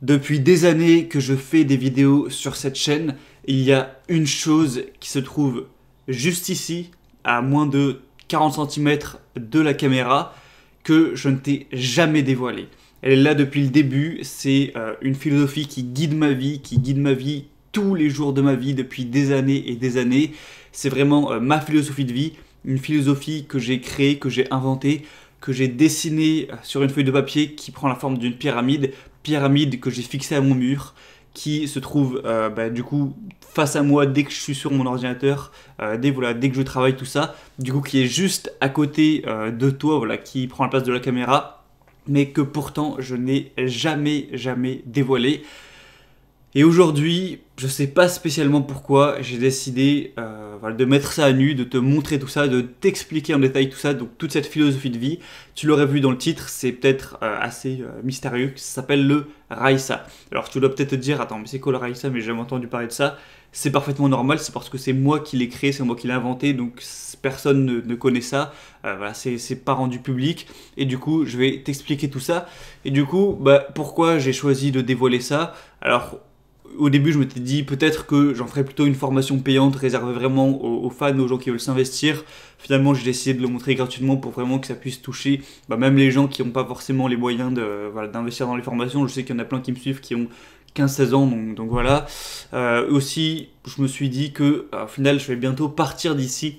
Depuis des années que je fais des vidéos sur cette chaîne, il y a une chose qui se trouve juste ici, à moins de 40 cm de la caméra, que je ne t'ai jamais dévoilée. Elle est là depuis le début, c'est une philosophie qui guide ma vie tous les jours de ma vie depuis des années et des années. C'est vraiment ma philosophie de vie, une philosophie que j'ai créée, que j'ai inventée, que j'ai dessinée sur une feuille de papier qui prend la forme d'une pyramide que j'ai fixée à mon mur, qui se trouve du coup face à moi dès que je suis sur mon ordinateur, dès que je travaille, tout ça, du coup qui est juste à côté de toi, voilà, qui prend la place de la caméra, mais que pourtant je n'ai jamais dévoilé. Et aujourd'hui, je sais pas spécialement pourquoi, j'ai décidé de mettre ça à nu, de te montrer tout ça, de t'expliquer en détail tout ça, donc toute cette philosophie de vie. Tu l'aurais vu dans le titre, c'est peut-être assez mystérieux, ça s'appelle le Raïssa. Alors tu dois peut-être te dire, attends, mais c'est quoi le Raïssa? Mais j'ai jamais entendu parler de ça. C'est parfaitement normal, c'est parce que c'est moi qui l'ai créé, c'est moi qui l'ai inventé, donc personne ne connaît ça. Voilà, c'est pas rendu public, et du coup je vais t'expliquer tout ça. Et du coup, pourquoi j'ai choisi de dévoiler ça? Alors, au début, je m'étais dit peut-être que j'en ferais plutôt une formation payante réservée vraiment aux fans, aux gens qui veulent s'investir. Finalement, j'ai décidé de le montrer gratuitement pour vraiment que ça puisse toucher même les gens qui n'ont pas forcément les moyens d'investir dans les formations. Je sais qu'il y en a plein qui me suivent qui ont 15-16 ans, donc voilà. Aussi, je me suis dit que au final, je vais bientôt partir d'ici.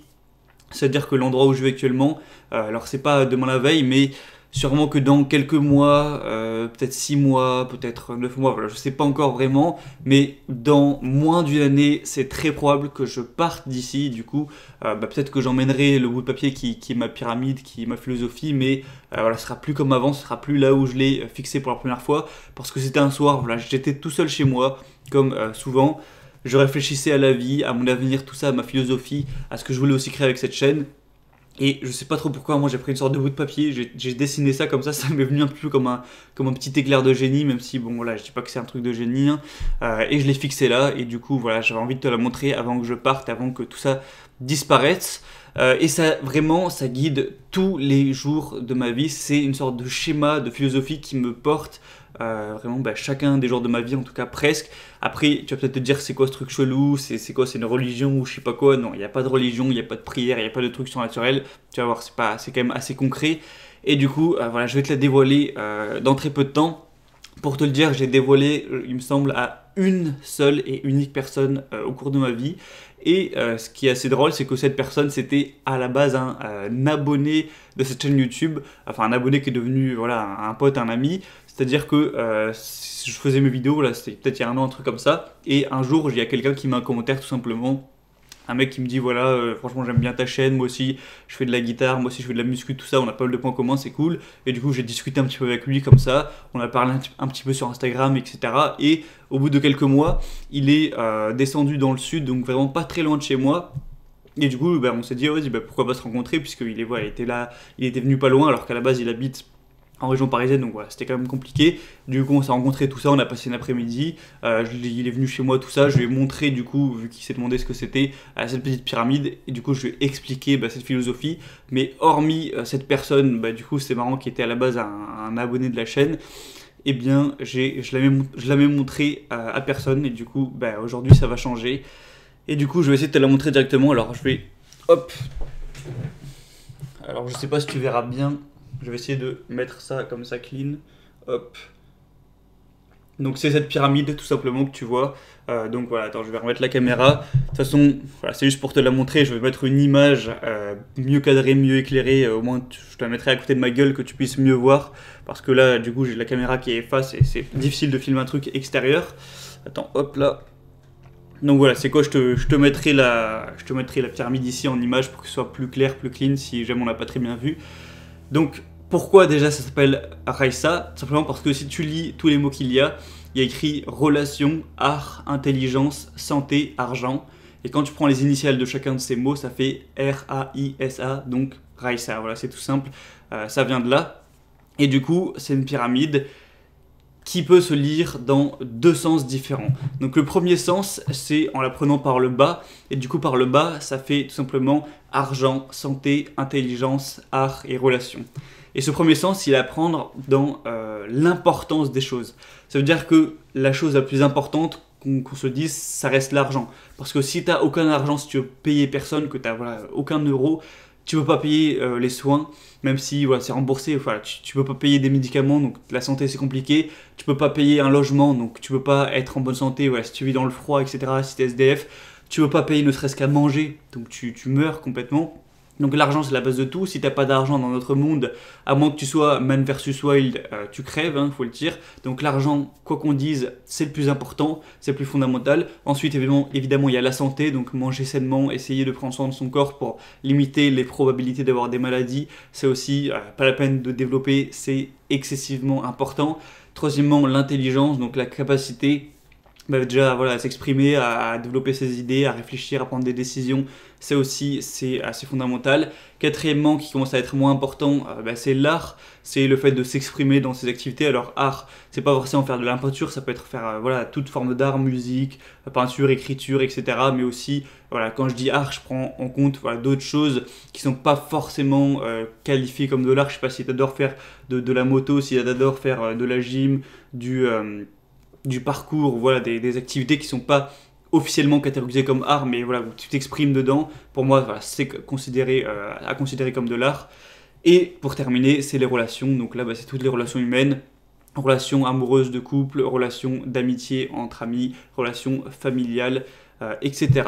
C'est-à-dire que l'endroit où je vais actuellement, alors c'est pas demain la veille, mais sûrement que dans quelques mois, peut-être 6 mois, peut-être 9 mois, voilà, je sais pas encore vraiment, mais dans moins d'une année, c'est très probable que je parte d'ici. Du coup, peut-être que j'emmènerai le bout de papier qui est ma pyramide, qui est ma philosophie, mais voilà, ce sera plus comme avant, ce sera plus là où je l'ai fixé pour la première fois, parce que c'était un soir, voilà, j'étais tout seul chez moi, comme souvent. Je réfléchissais à la vie, à mon avenir, tout ça, à ma philosophie, à ce que je voulais aussi créer avec cette chaîne. Et je sais pas trop pourquoi, moi j'ai pris une sorte de bout de papier, j'ai dessiné ça comme ça m'est venu un peu comme un petit éclair de génie, même si bon voilà, je dis pas que c'est un truc de génie, hein. Et je l'ai fixé là, et du coup voilà, j'avais envie de te la montrer avant que je parte, avant que tout ça disparaisse. Et ça vraiment, ça guide tous les jours de ma vie, c'est une sorte de schéma, de philosophie qui me porte vraiment chacun des jours de ma vie, en tout cas presque. Après, tu vas peut-être te dire c'est quoi ce truc chelou, c'est quoi, c'est une religion ou je sais pas quoi. Non, il n'y a pas de religion, il n'y a pas de prière, il n'y a pas de trucs surnaturels. Tu vas voir, c'est quand même assez concret. Et du coup, voilà, je vais te la dévoiler dans très peu de temps. Pour te le dire, j'ai dévoilé, il me semble, à une seule et unique personne au cours de ma vie. Et ce qui est assez drôle, c'est que cette personne, c'était à la base un abonné de cette chaîne YouTube, enfin un abonné qui est devenu voilà, un pote, un ami. C'est-à-dire que je faisais mes vidéos, là, c'était peut-être il y a un an, un truc comme ça, et un jour, il y a quelqu'un qui met un commentaire tout simplement. Un mec qui me dit voilà, franchement j'aime bien ta chaîne, moi aussi je fais de la guitare, moi aussi je fais de la muscu, tout ça, on a pas mal de points communs, c'est cool. Et du coup j'ai discuté un petit peu avec lui comme ça, on a parlé un petit peu sur Instagram, etc. Et au bout de quelques mois, il est descendu dans le sud, donc vraiment pas très loin de chez moi. Et du coup on s'est dit vas-y, pourquoi pas se rencontrer, puisqu'il il était là, il était venu pas loin alors qu'à la base il habite en région parisienne, donc voilà, c'était quand même compliqué. Du coup, on s'est rencontrés, tout ça, on a passé une après-midi. Il est venu chez moi, tout ça. Je lui ai montré, du coup, vu qu'il s'est demandé ce que c'était, cette petite pyramide. Et du coup, je lui ai expliqué cette philosophie. Mais hormis cette personne, du coup, c'est marrant, qui était à la base un abonné de la chaîne, eh bien, je l'avais montré à personne. Et du coup, aujourd'hui, ça va changer. Et du coup, je vais essayer de te la montrer directement. Alors, je vais... Hop. Alors, je sais pas si tu verras bien. Je vais essayer de mettre ça comme ça clean. Hop. Donc c'est cette pyramide tout simplement que tu vois. Donc voilà, attends, je vais remettre la caméra. De toute façon, voilà, c'est juste pour te la montrer. Je vais mettre une image mieux cadrée, mieux éclairée. Au moins, je te la mettrai à côté de ma gueule que tu puisses mieux voir. Parce que là, du coup, j'ai la caméra qui est face et c'est difficile de filmer un truc extérieur. Attends, hop là. Donc voilà, c'est quoi, je te mettrai la pyramide ici en image pour que ce soit plus clair, plus clean si jamais on l'a pas très bien vu. Donc, pourquoi déjà ça s'appelle Raïssa? Simplement parce que si tu lis tous les mots qu'il y a écrit relation, art, intelligence, santé, argent. Et quand tu prends les initiales de chacun de ces mots, ça fait R-A-I-S-A, donc Raïssa. Voilà, c'est tout simple, ça vient de là. Et du coup, c'est une pyramide qui peut se lire dans deux sens différents. Donc le premier sens, c'est en la prenant par le bas, et du coup par le bas, ça fait tout simplement argent, santé, intelligence, art et relations. Et ce premier sens, il est à prendre dans l'importance des choses. Ça veut dire que la chose la plus importante qu'on se dise, ça reste l'argent. Parce que si tu n'as aucun argent, si tu veux payer personne, que tu n'as aucun euro, tu ne peux pas payer les soins, même si c'est remboursé. Tu ne peux pas payer des médicaments, donc la santé c'est compliqué. Tu ne peux pas payer un logement, donc tu ne peux pas être en bonne santé si tu vis dans le froid, etc. Si tu es SDF, tu ne peux pas payer ne serait-ce qu'à manger, donc tu meurs complètement. Donc l'argent c'est la base de tout. Si t'as pas d'argent dans notre monde, à moins que tu sois Man versus Wild, tu crèves, faut le dire. Donc l'argent, quoi qu'on dise, c'est le plus important, c'est le plus fondamental. Ensuite évidemment il y a la santé, donc manger sainement, essayer de prendre soin de son corps pour limiter les probabilités d'avoir des maladies. C'est aussi pas la peine de développer, c'est excessivement important. Troisièmement, l'intelligence, donc la capacité déjà à s'exprimer, à développer ses idées, à réfléchir, à prendre des décisions, c'est assez fondamental. Quatrièmement, qui commence à être moins important, c'est l'art, c'est le fait de s'exprimer dans ses activités. Alors art, c'est pas forcément faire de la peinture, ça peut être faire toute forme d'art, musique, peinture, écriture, etc. Mais aussi, quand je dis art, je prends en compte d'autres choses qui sont pas forcément qualifiées comme de l'art. Je sais pas si tu adores faire de la moto, si tu adores faire de la gym, du parcours, des activités qui sont pas officiellement catégorisées comme art, mais où tu t'exprimes dedans. Pour moi, c'est à considérer comme de l'art. Et pour terminer, c'est les relations. Donc là, c'est toutes les relations humaines, relations amoureuses de couple, relations d'amitié entre amis, relations familiales, etc.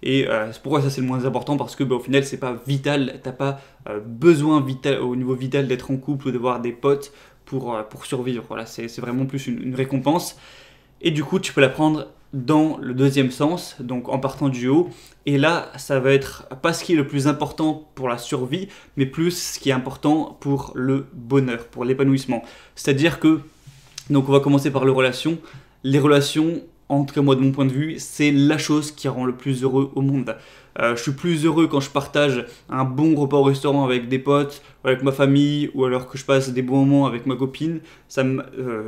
Et pourquoi ça c'est le moins important? Parce que au final c'est pas vital, t'as pas besoin vital, au niveau vital d'être en couple ou d'avoir des potes pour survivre. C'est vraiment plus une récompense. Et du coup tu peux la prendre dans le deuxième sens, donc en partant du haut. Et là ça va être pas ce qui est le plus important pour la survie, mais plus ce qui est important pour le bonheur, pour l'épanouissement. C'est-à-dire que, donc on va commencer par les relations. Les relations, en tout cas moi de mon point de vue, c'est la chose qui rend le plus heureux au monde. Je suis plus heureux quand je partage un bon repas au restaurant avec des potes, avec ma famille, ou alors que je passe des bons moments avec ma copine. Ça me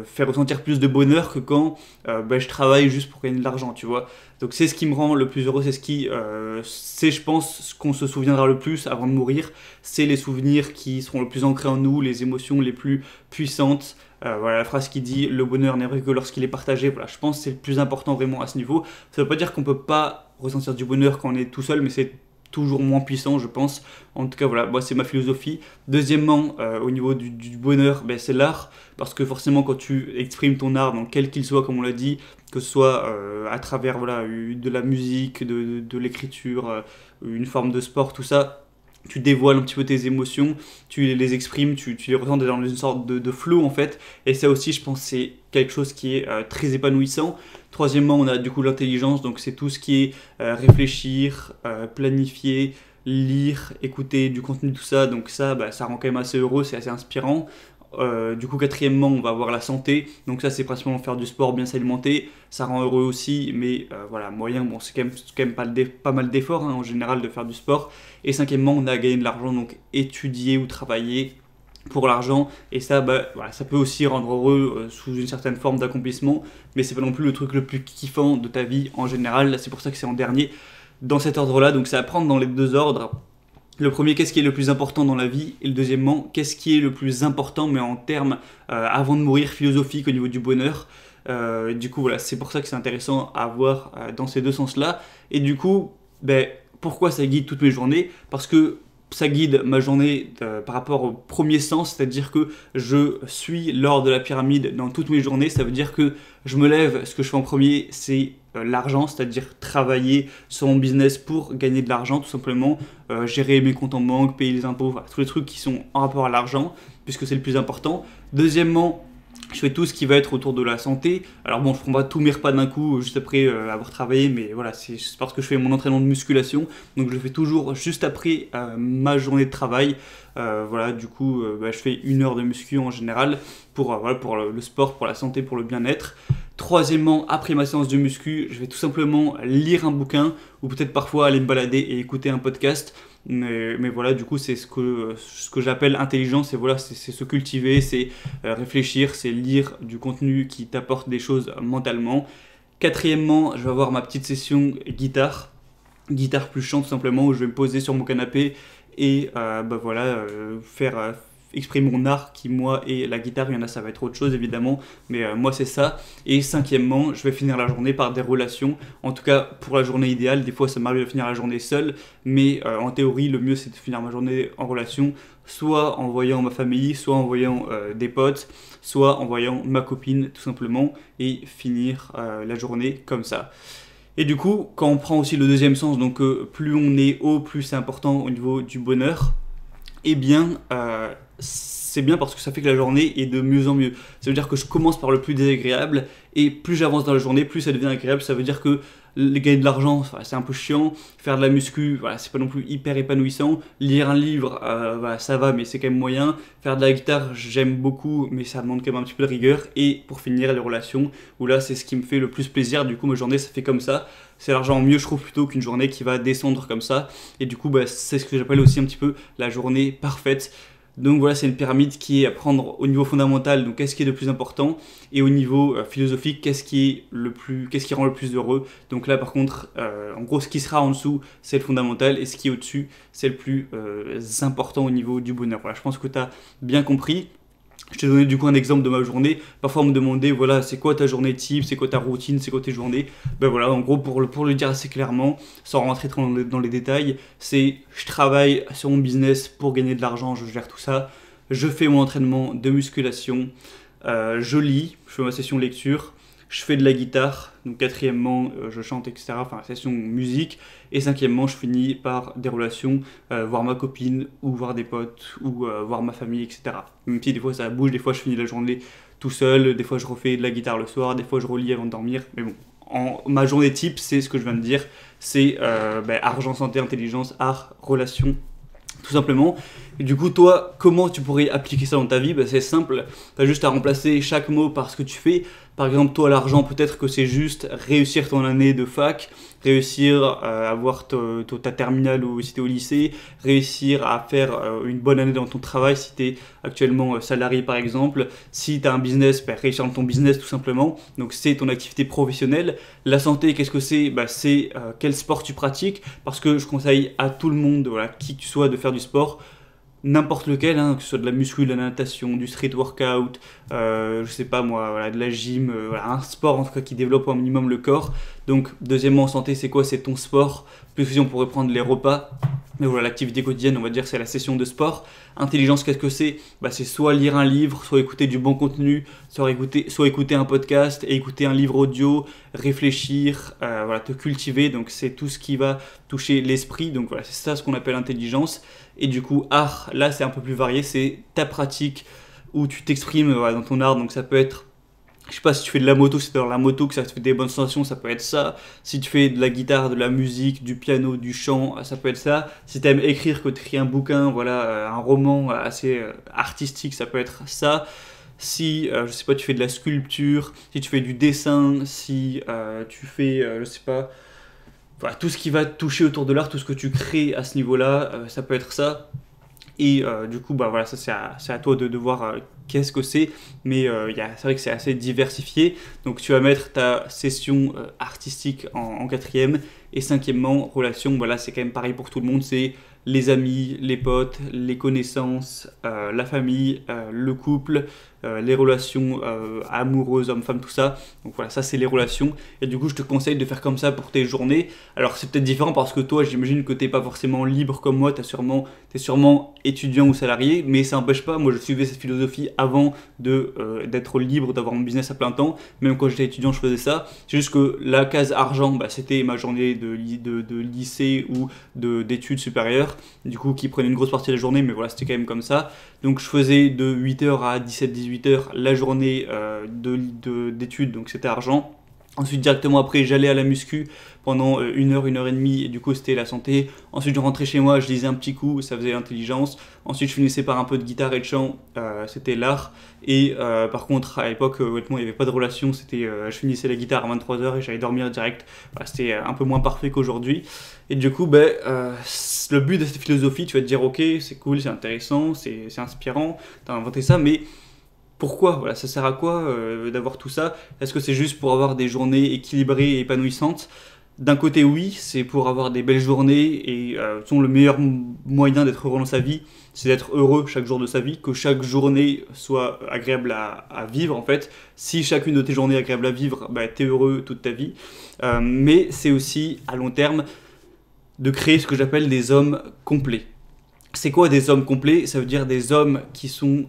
fait ressentir plus de bonheur que quand je travaille juste pour gagner de l'argent, tu vois. Donc c'est ce qui me rend le plus heureux, c'est je pense, ce qu'on se souviendra le plus avant de mourir. C'est les souvenirs qui seront le plus ancrés en nous, les émotions les plus puissantes. La phrase qui dit « le bonheur n'est vrai que lorsqu'il est partagé », je pense que c'est le plus important vraiment à ce niveau. Ça ne veut pas dire qu'on ne peut pas ressentir du bonheur quand on est tout seul, mais c'est toujours moins puissant, je pense. En tout cas, moi, c'est ma philosophie. Deuxièmement, au niveau du bonheur, c'est l'art, parce que forcément, quand tu exprimes ton art, donc quel qu'il soit, comme on l'a dit, que ce soit à travers de la musique, de l'écriture, une forme de sport, tout ça, tu dévoiles un petit peu tes émotions, tu les exprimes, tu les ressens dans une sorte de flow en fait. Et ça aussi, je pense, c'est quelque chose qui est très épanouissant. Troisièmement, on a du coup l'intelligence, donc c'est tout ce qui est réfléchir, planifier, lire, écouter du contenu, tout ça. Donc ça rend quand même assez heureux, c'est assez inspirant. Du coup, quatrièmement, on va avoir la santé. Donc ça, c'est principalement faire du sport, bien s'alimenter. Ça rend heureux aussi, mais moyen. Bon, c'est quand même pas mal d'efforts en général de faire du sport. Et cinquièmement, on a gagné de l'argent, donc étudier ou travailler pour l'argent. Et ça, ça peut aussi rendre heureux sous une certaine forme d'accomplissement. Mais c'est pas non plus le truc le plus kiffant de ta vie en général. C'est pour ça que c'est en dernier dans cet ordre-là. Donc c'est à prendre dans les deux ordres. Le premier, qu'est-ce qui est le plus important dans la vie? Et le deuxièmement, qu'est-ce qui est le plus important, mais en termes avant de mourir, philosophique au niveau du bonheur. Du coup, c'est pour ça que c'est intéressant à voir dans ces deux sens-là. Et du coup, pourquoi ça guide toutes mes journées? Parce que ça guide ma journée par rapport au premier sens, c'est-à-dire que je suis l'ordre de la pyramide dans toutes mes journées. Ça veut dire que je me lève, ce que je fais en premier, c'est l'argent, c'est-à-dire travailler sur mon business pour gagner de l'argent, tout simplement, gérer mes comptes en banque, payer les impôts, tous les trucs qui sont en rapport à l'argent, puisque c'est le plus important. Deuxièmement, je fais tout ce qui va être autour de la santé. Alors bon, je prends pas tous mes repas d'un coup juste après avoir travaillé, mais c'est parce que je fais mon entraînement de musculation, donc je le fais toujours juste après ma journée de travail. Du coup, je fais 1 heure de muscu en général pour le sport, pour la santé, pour le bien-être. Troisièmement, après ma séance de muscu, je vais tout simplement lire un bouquin ou peut-être parfois aller me balader et écouter un podcast. Mais du coup, c'est ce que j'appelle intelligence. Et c'est se cultiver, c'est réfléchir, c'est lire du contenu qui t'apporte des choses mentalement. Quatrièmement, je vais avoir ma petite session guitare plus chant tout simplement, où je vais me poser sur mon canapé et faire exprimer mon art qui moi est la guitare. Il y en a ça va être autre chose évidemment, mais moi c'est ça. Et cinquièmement, je vais finir la journée par des relations, en tout cas pour la journée idéale. Des fois ça m'arrive de finir la journée seul, mais en théorie le mieux c'est de finir ma journée en relation, soit en voyant ma famille, soit en voyant des potes, soit en voyant ma copine tout simplement, et finir la journée comme ça. Et du coup, quand on prend aussi le deuxième sens, donc plus on est haut, plus c'est important au niveau du bonheur, eh bien, c'est bien parce que ça fait que la journée est de mieux en mieux. Ça veut dire que je commence par le plus désagréable, et plus j'avance dans la journée, plus ça devient agréable. Ça veut dire que gagner de l'argent, c'est un peu chiant. Faire de la muscu, voilà, c'est pas non plus hyper épanouissant. Lire un livre, voilà, ça va, mais c'est quand même moyen. Faire de la guitare, j'aime beaucoup, mais ça demande quand même un petit peu de rigueur. Et pour finir, les relations, où là, c'est ce qui me fait le plus plaisir. Du coup, ma journée, ça fait comme ça. C'est l'argent en mieux, je trouve, plutôt qu'une journée qui va descendre comme ça. Et du coup, c'est ce que j'appelle aussi un petit peu la journée parfaite. Donc voilà, c'est une pyramide qui est à prendre au niveau fondamental, donc qu'est-ce qui est le plus important, et au niveau philosophique, qu'est-ce qui rend le plus heureux. Donc là par contre, en gros ce qui sera en dessous, c'est le fondamental, et ce qui est au-dessus, c'est le plus important au niveau du bonheur. Voilà, je pense que tu as bien compris. Je t'ai donné du coup un exemple de ma journée. Parfois on me demandait, voilà, c'est quoi ta journée type, c'est quoi ta routine, c'est quoi tes journées. Ben voilà, en gros pour le dire assez clairement, sans rentrer trop dans les détails, c'est je travaille sur mon business pour gagner de l'argent, je gère tout ça. Je fais mon entraînement de musculation, je lis, je fais ma session lecture, je fais de la guitare, donc quatrièmement je chante, etc. Enfin session musique, et cinquièmement je finis par des relations, voir ma copine ou voir des potes ou voir ma famille, etc. Même si des fois ça bouge, des fois je finis la journée tout seul, des fois je refais de la guitare le soir, des fois je relis avant de dormir, mais bon, ma journée type c'est ce que je viens de dire, c'est argent, santé, intelligence, art, relations, tout simplement. Et du coup, toi, comment tu pourrais appliquer ça dans ta vie? C'est simple, tu as juste à remplacer chaque mot par ce que tu fais. Par exemple, toi, l'argent, peut-être que c'est juste réussir ton année de fac, réussir à avoir ta terminale ou si tu es au lycée, réussir à faire une bonne année dans ton travail si tu es actuellement salarié par exemple. Si tu as un business, réussir dans ton business tout simplement. Donc c'est ton activité professionnelle. La santé, qu'est-ce que c'est? C'est quel sport tu pratiques, parce que je conseille à tout le monde, voilà, qui que tu sois, de faire du sport. N'importe lequel, hein, que ce soit de la muscu, de la natation, du street workout, je sais pas moi, voilà, de la gym, voilà, un sport en tout cas qui développe un minimum le corps. Donc deuxièmement, santé, c'est quoi? C'est ton sport. Plus que si on pourrait prendre les repas, mais voilà, l'activité quotidienne, on va dire, c'est la session de sport. Intelligence, qu'est-ce que c'est? C'est soit lire un livre, soit écouter du bon contenu, soit écouter un podcast, et écouter un livre audio, réfléchir, voilà, te cultiver. Donc c'est tout ce qui va toucher l'esprit. Donc voilà, c'est ça ce qu'on appelle intelligence. Et du coup, art, là c'est un peu plus varié, c'est ta pratique où tu t'exprimes dans ton art. Donc ça peut être, je sais pas, si tu fais de la moto, c'est dans la moto que ça te fait des bonnes sensations, ça peut être ça. Si tu fais de la guitare, de la musique, du piano, du chant, ça peut être ça. Si tu aimes écrire, que tu écris un bouquin, voilà, un roman assez artistique, ça peut être ça. Si, je sais pas, tu fais de la sculpture, si tu fais du dessin, si tu fais, je sais pas, voilà, tout ce qui va toucher autour de l'art, tout ce que tu crées à ce niveau-là, ça peut être ça. Et du coup, voilà, ça c'est à toi de voir qu'est-ce que c'est. Mais c'est vrai que c'est assez diversifié. Donc tu vas mettre ta session artistique en quatrième. Et cinquièmement, relation, voilà, c'est quand même pareil pour tout le monde. C'est les amis, les potes, les connaissances, la famille, le couple, les relations amoureuses, hommes-femmes, tout ça. Donc voilà, ça c'est les relations. Et du coup, je te conseille de faire comme ça pour tes journées. Alors c'est peut-être différent parce que toi, j'imagine que t'es pas forcément libre comme moi. T'es sûrement étudiant ou salarié, mais ça n'empêche pas. Moi, je suivais cette philosophie avant d'être libre, d'avoir mon business à plein temps. Même quand j'étais étudiant, je faisais ça. C'est juste que la case argent, c'était ma journée de lycée ou d'études supérieures, du coup qui prenait une grosse partie de la journée, mais voilà, c'était quand même comme ça. Donc je faisais de 8h à 17-18h la journée d'études, donc c'était argent. Ensuite, directement après, j'allais à la muscu pendant 1 heure, 1 heure et demie, et du coup, c'était la santé. Ensuite, je rentrais chez moi, je lisais un petit coup, ça faisait l'intelligence. Ensuite, je finissais par un peu de guitare et de chant, c'était l'art. Et par contre, à l'époque, honnêtement, il n'y avait pas de relation, je finissais la guitare à 23h et j'allais dormir direct. Voilà, c'était un peu moins parfait qu'aujourd'hui. Et du coup, le but de cette philosophie, tu vas te dire, ok, c'est cool, c'est intéressant, c'est inspirant, t'as inventé ça, mais pourquoi? Voilà, ça sert à quoi d'avoir tout ça? Est-ce que c'est juste pour avoir des journées équilibrées et épanouissantes? D'un côté, oui, c'est pour avoir des belles journées et le meilleur moyen d'être heureux dans sa vie, c'est d'être heureux chaque jour de sa vie, que chaque journée soit agréable à vivre en fait. Si chacune de tes journées est agréable à vivre, bah, t'es heureux toute ta vie. Mais c'est aussi à long terme de créer ce que j'appelle des hommes complets. C'est quoi des hommes complets? Ça veut dire des hommes qui sont,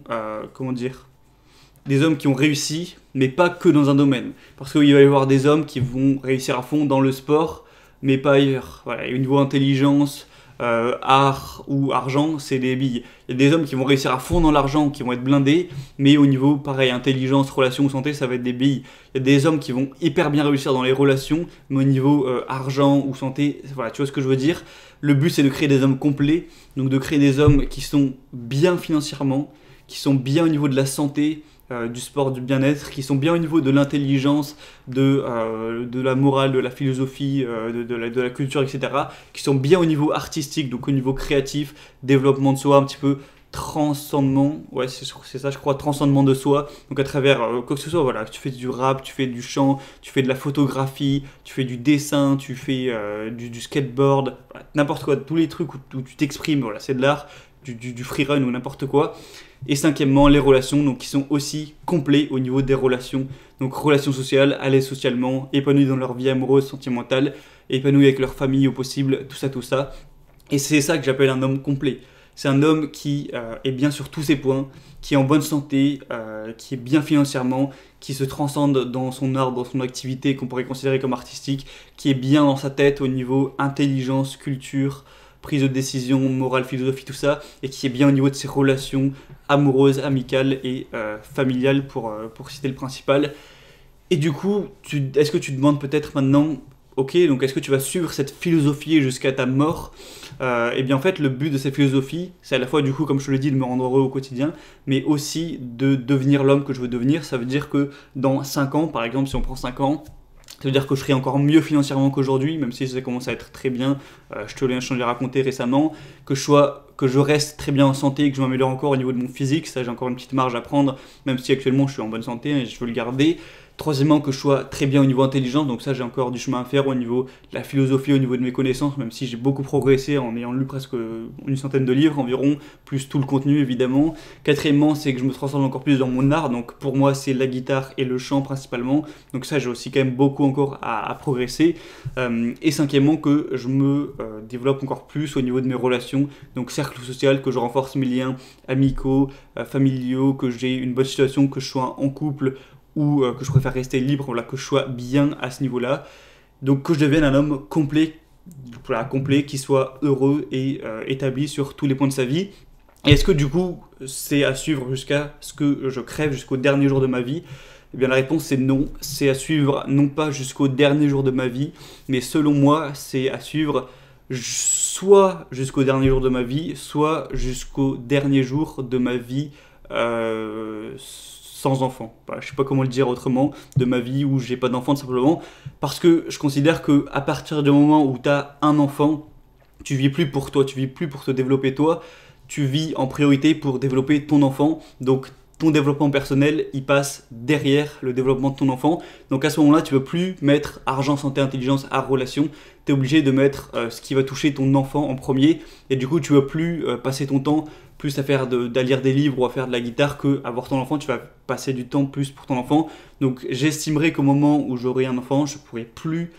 des hommes qui ont réussi, mais pas que dans un domaine. Parce qu'il va y avoir des hommes qui vont réussir à fond dans le sport, mais pas ailleurs. Voilà, et au niveau intelligence, art ou argent, c'est des billes. Il y a des hommes qui vont réussir à fond dans l'argent, qui vont être blindés, mais au niveau, pareil, intelligence, relations, santé, ça va être des billes. Il y a des hommes qui vont hyper bien réussir dans les relations, mais au niveau argent ou santé, voilà, tu vois ce que je veux dire. Le but, c'est de créer des hommes complets, donc de créer des hommes qui sont bien financièrement, qui sont bien au niveau de la santé, du sport, du bien-être, qui sont bien au niveau de l'intelligence, de la morale, de la philosophie, de la culture, etc., qui sont bien au niveau artistique, donc au niveau créatif, développement de soi, un petit peu transcendement, ouais c'est ça je crois, transcendement de soi, donc à travers quoi que ce soit, voilà, tu fais du rap, tu fais du chant, tu fais de la photographie, tu fais du dessin, tu fais du skateboard, voilà, n'importe quoi, tous les trucs où tu t'exprimes, voilà, c'est de l'art, du freerun ou n'importe quoi. Et cinquièmement, les relations, donc qui sont aussi complets au niveau des relations. Donc relations sociales, à l'aise socialement, épanouis dans leur vie amoureuse, sentimentale, épanouis avec leur famille au possible, tout ça, tout ça. Et c'est ça que j'appelle un homme complet. C'est un homme qui est bien sur tous ses points, qui est en bonne santé, qui est bien financièrement, qui se transcende dans son art, dans son activité qu'on pourrait considérer comme artistique, qui est bien dans sa tête au niveau intelligence, culture, prise de décision, morale, philosophie, tout ça, et qui est bien au niveau de ses relations amoureuses, amicales et familiales, pour citer le principal. Et du coup, est-ce que tu te demandes peut-être maintenant, ok, donc est-ce que tu vas suivre cette philosophie jusqu'à ta mort? Et bien en fait, le but de cette philosophie, c'est à la fois du coup, comme je te l'ai dit, de me rendre heureux au quotidien, mais aussi de devenir l'homme que je veux devenir. Ça veut dire que dans 5 ans, par exemple, si on prend 5 ans, ça veut dire que je serai encore mieux financièrement qu'aujourd'hui, même si ça commence à être très bien, je te l'ai raconté récemment, que je reste très bien en santé et que je m'améliore encore au niveau de mon physique, ça j'ai encore une petite marge à prendre, même si actuellement je suis en bonne santé et je veux le garder. Troisièmement, que je sois très bien au niveau intelligence, donc ça j'ai encore du chemin à faire au niveau de la philosophie, au niveau de mes connaissances, même si j'ai beaucoup progressé en ayant lu presque une centaine de livres environ, plus tout le contenu évidemment. Quatrièmement, c'est que je me transforme encore plus dans mon art, donc pour moi c'est la guitare et le chant principalement, donc ça j'ai aussi quand même beaucoup encore à progresser. Et cinquièmement, que je me développe encore plus au niveau de mes relations, donc cercle social, que je renforce mes liens amicaux, familiaux, que j'ai une bonne situation, que je sois en couple, ou que je préfère rester libre, voilà, que je sois bien à ce niveau-là. Donc que je devienne un homme complet, voilà, complet, qui soit heureux et établi sur tous les points de sa vie. Et est-ce que du coup, c'est à suivre jusqu'à ce que je crève, jusqu'au dernier jour de ma vie? Eh bien la réponse c'est non, c'est à suivre non pas jusqu'au dernier jour de ma vie, mais selon moi, c'est à suivre soit jusqu'au dernier jour de ma vie, soit jusqu'au dernier jour de ma vie sans enfant. Voilà, je sais pas comment le dire autrement, de ma vie où j'ai pas d'enfant tout simplement, parce que je considère que à partir du moment où tu as un enfant, tu vis plus pour toi, tu vis plus pour te développer toi, tu vis en priorité pour développer ton enfant. Donc ton développement personnel, il passe derrière le développement de ton enfant. Donc à ce moment-là, tu ne veux plus mettre argent, santé, intelligence, art, relation. Tu es obligé de mettre ce qui va toucher ton enfant en premier. Et du coup, tu ne veux plus passer ton temps plus à faire à lire des livres ou à faire de la guitare que à voir ton enfant. Tu vas passer du temps plus pour ton enfant. Donc j'estimerai qu'au moment où j'aurai un enfant, je ne pourrai plus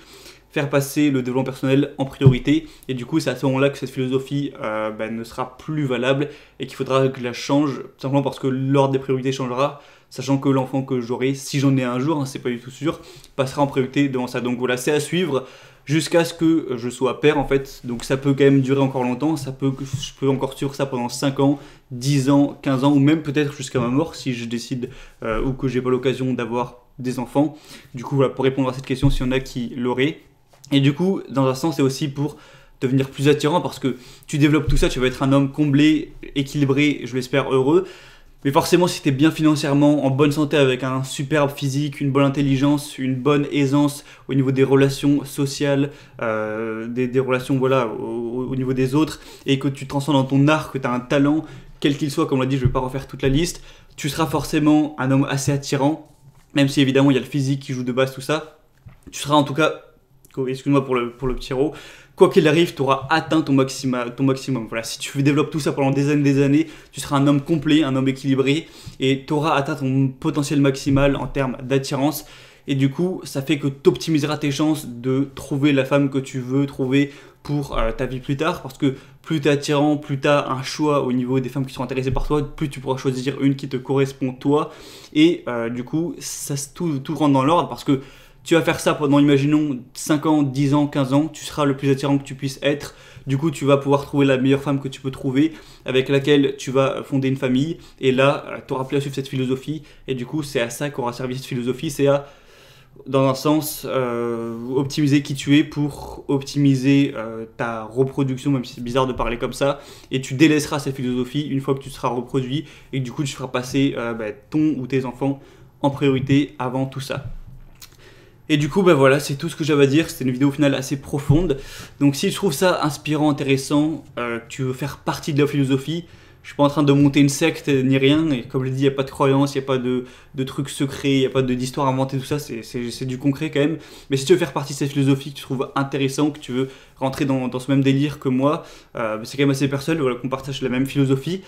faire passer le développement personnel en priorité, et du coup c'est à ce moment là que cette philosophie ne sera plus valable et qu'il faudra que je la change, tout simplement parce que l'ordre des priorités changera, sachant que l'enfant que j'aurai, si j'en ai un jour, hein, c'est pas du tout sûr, passera en priorité devant ça. Donc voilà, c'est à suivre jusqu'à ce que je sois père en fait, donc ça peut quand même durer encore longtemps, je peux encore suivre ça pendant 5 ans, 10 ans, 15 ans, ou même peut-être jusqu'à ma mort si je décide ou que j'ai pas l'occasion d'avoir des enfants. Du coup voilà, pour répondre à cette question, s'il y en a qui l'auraient. Et du coup, dans un sens, c'est aussi pour devenir plus attirant, parce que tu développes tout ça, tu vas être un homme comblé, équilibré, je l'espère heureux. Mais forcément, si tu es bien financièrement, en bonne santé, avec un superbe physique, une bonne intelligence, une bonne aisance au niveau des relations sociales, des relations voilà, au niveau des autres, et que tu te transformes dans ton art, que tu as un talent, quel qu'il soit, comme on l'a dit, je ne vais pas refaire toute la liste, tu seras forcément un homme assez attirant, même si évidemment il y a le physique qui joue de base, tout ça. Tu seras en tout cas excuse-moi pour le petit rot. Quoi qu'il arrive, tu auras atteint ton maximum. Voilà, si tu développes tout ça pendant des années, tu seras un homme complet, un homme équilibré, et tu auras atteint ton potentiel maximal en termes d'attirance. Et du coup, ça fait que tu optimiseras tes chances de trouver la femme que tu veux trouver pour ta vie plus tard, parce que plus tu es attirant, plus tu as un choix au niveau des femmes qui sont intéressées par toi, plus tu pourras choisir une qui te correspond toi, et du coup, tout rentre dans l'ordre, parce que tu vas faire ça pendant, imaginons, 5 ans, 10 ans, 15 ans, tu seras le plus attirant que tu puisses être, du coup tu vas pouvoir trouver la meilleure femme que tu peux trouver, avec laquelle tu vas fonder une famille, et là, tu n'auras plus à suivre cette philosophie, et du coup c'est à ça qu'aura servi cette philosophie, c'est à, dans un sens, optimiser qui tu es pour optimiser ta reproduction, même si c'est bizarre de parler comme ça, et tu délaisseras cette philosophie une fois que tu seras reproduit, et que du coup tu feras passer ton ou tes enfants en priorité avant tout ça. Et du coup, voilà, c'est tout ce que j'avais à dire. C'était une vidéo au final assez profonde. Donc si tu trouves ça inspirant, intéressant, que tu veux faire partie de la philosophie, je suis pas en train de monter une secte ni rien. Et comme je l'ai dit, il n'y a pas de croyance, il n'y a pas de trucs secrets, il n'y a pas d'histoire inventée, tout ça. C'est du concret quand même. Mais si tu veux faire partie de cette philosophie que tu trouves intéressant, que tu veux rentrer dans ce même délire que moi, c'est quand même assez personnel, voilà, qu'on partage la même philosophie.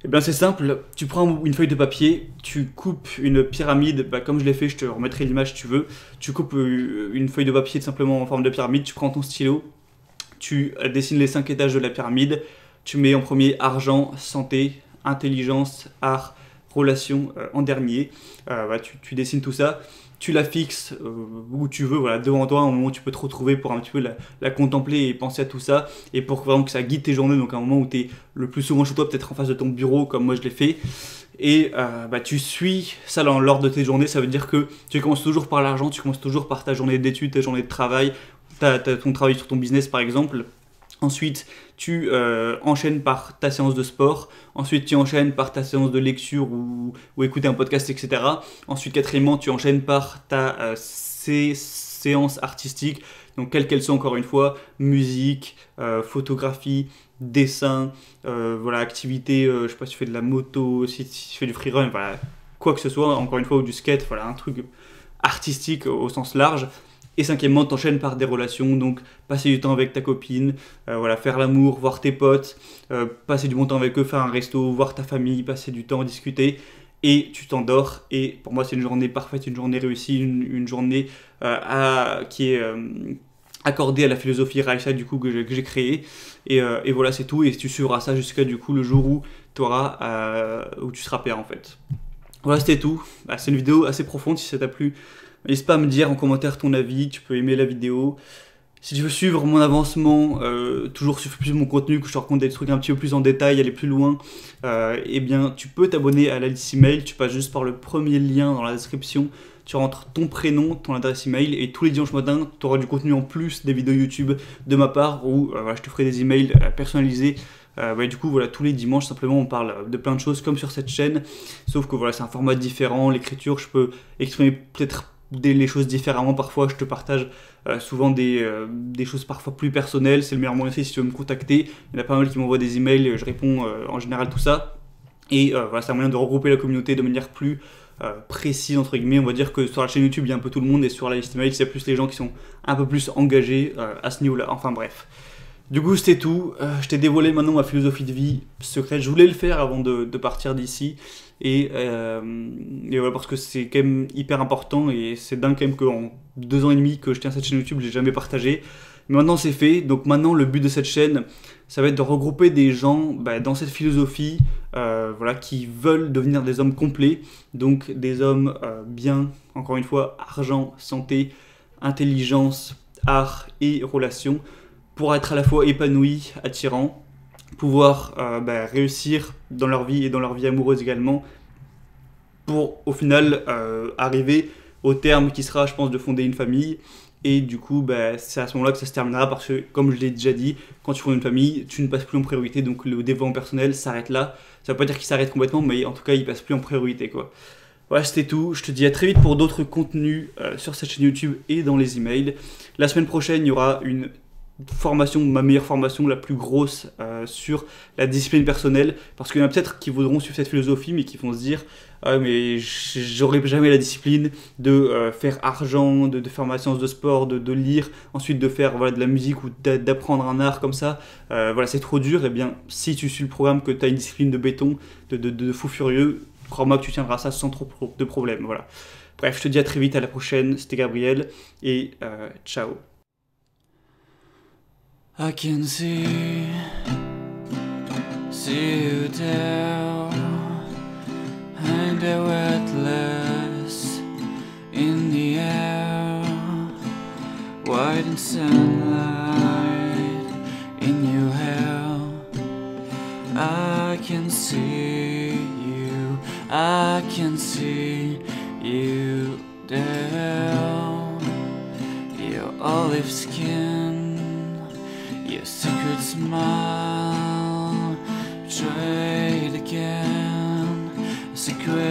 Eh bien c'est simple, tu prends une feuille de papier, tu coupes une pyramide, comme je l'ai fait, je te remettrai l'image si tu veux. Tu coupes une feuille de papier simplement en forme de pyramide, tu prends ton stylo, tu dessines les 5 étages de la pyramide, tu mets en premier argent, santé, intelligence, art, relations en dernier. Tu dessines tout ça, tu la fixes où tu veux, voilà, devant toi, un moment où tu peux te retrouver pour un petit peu la contempler et penser à tout ça, et pour vraiment que ça guide tes journées, donc un moment où tu es le plus souvent chez toi, peut-être en face de ton bureau comme moi je l'ai fait, et tu suis ça dans l'ordre de tes journées. Ça veut dire que tu commences toujours par l'argent, tu commences toujours par ta journée d'études, ta journée de travail, ton travail sur ton business par exemple. Ensuite, tu enchaînes par ta séance de sport. Ensuite, tu enchaînes par ta séance de lecture ou écouter un podcast, etc. Ensuite, quatrièmement, tu enchaînes par ta séance artistique. Donc, quelle qu'elle soit, encore une fois, musique, photographie, dessin, voilà, activité, je sais pas si tu fais de la moto, si tu fais du freerun, voilà, quoi que ce soit, encore une fois, ou du skate, voilà, un truc artistique au sens large. Et cinquièmement, t'enchaînes par des relations, donc passer du temps avec ta copine, voilà, faire l'amour, voir tes potes, passer du bon temps avec eux, faire un resto, voir ta famille, passer du temps, discuter, et tu t'endors. Et pour moi, c'est une journée parfaite, une journée réussie, une journée qui est accordée à la philosophie Raisa du coup que j'ai créée. Et voilà, c'est tout. Et tu suivras ça jusqu'à du coup le jour où où tu seras père en fait. Voilà, c'était tout. C'est une vidéo assez profonde. Si ça t'a plu, n'hésite pas à me dire en commentaire ton avis, tu peux aimer la vidéo. Si tu veux suivre mon avancement, toujours suivre plus mon contenu, que je te raconte des trucs un petit peu plus en détail, aller plus loin, eh bien tu peux t'abonner à la liste email, tu passes juste par le premier lien dans la description, tu rentres ton prénom, ton adresse email, et tous les dimanches matin, tu auras du contenu en plus des vidéos YouTube de ma part, où je te ferai des emails personnalisés. Du coup voilà, tous les dimanches simplement on parle de plein de choses comme sur cette chaîne, sauf que voilà, c'est un format différent, l'écriture, je peux exprimer peut-être les choses différemment parfois, je te partage souvent des choses parfois plus personnelles, c'est le meilleur moyen aussi si tu veux me contacter, il y en a pas mal qui m'envoient des emails, je réponds en général tout ça, et voilà, c'est un moyen de regrouper la communauté de manière plus précise entre guillemets. On va dire que sur la chaîne YouTube il y a un peu tout le monde, et sur la liste email c'est plus les gens qui sont un peu plus engagés à ce niveau là, enfin bref. Du coup c'était tout, je t'ai dévoilé maintenant ma philosophie de vie secrète, je voulais le faire avant de partir d'ici, et voilà, parce que c'est quand même hyper important, et c'est dingue quand même qu'en 2 ans et demi que je tiens cette chaîne YouTube, je l'ai jamais partagé, mais maintenant c'est fait. Donc maintenant le but de cette chaîne, ça va être de regrouper des gens dans cette philosophie, voilà, qui veulent devenir des hommes complets, donc des hommes bien, encore une fois, argent, santé, intelligence, art et relations, pour être à la fois épanoui, attirant, pouvoir réussir dans leur vie et dans leur vie amoureuse également, pour au final arriver au terme qui sera, je pense, de fonder une famille. Et du coup c'est à ce moment là que ça se terminera, parce que comme je l'ai déjà dit, quand tu fondes une famille, tu ne passes plus en priorité, donc le développement personnel s'arrête là. Ça veut pas dire qu'il s'arrête complètement, mais en tout cas il passe plus en priorité quoi. Voilà, c'était tout, je te dis à très vite pour d'autres contenus sur cette chaîne YouTube et dans les emails. La semaine prochaine il y aura une formation, ma meilleure formation, la plus grosse sur la discipline personnelle, parce qu'il y en a peut-être qui voudront suivre cette philosophie, mais qui vont se dire ah mais j'aurai jamais la discipline de faire argent, de faire ma séance de sport, de lire, ensuite de faire voilà, de la musique ou d'apprendre un art comme ça, voilà c'est trop dur. Et bien si tu suis le programme, que tu as une discipline de béton, de fou furieux, crois-moi que tu tiendras ça sans trop de problèmes. Voilà. Bref, je te dis à très vite, à la prochaine, c'était Gabriel, et ciao. I can see you down and the wetlands in the air, white and sunlight in your hair. I can see you there, your olive skin, your secret smile, try it again, a secret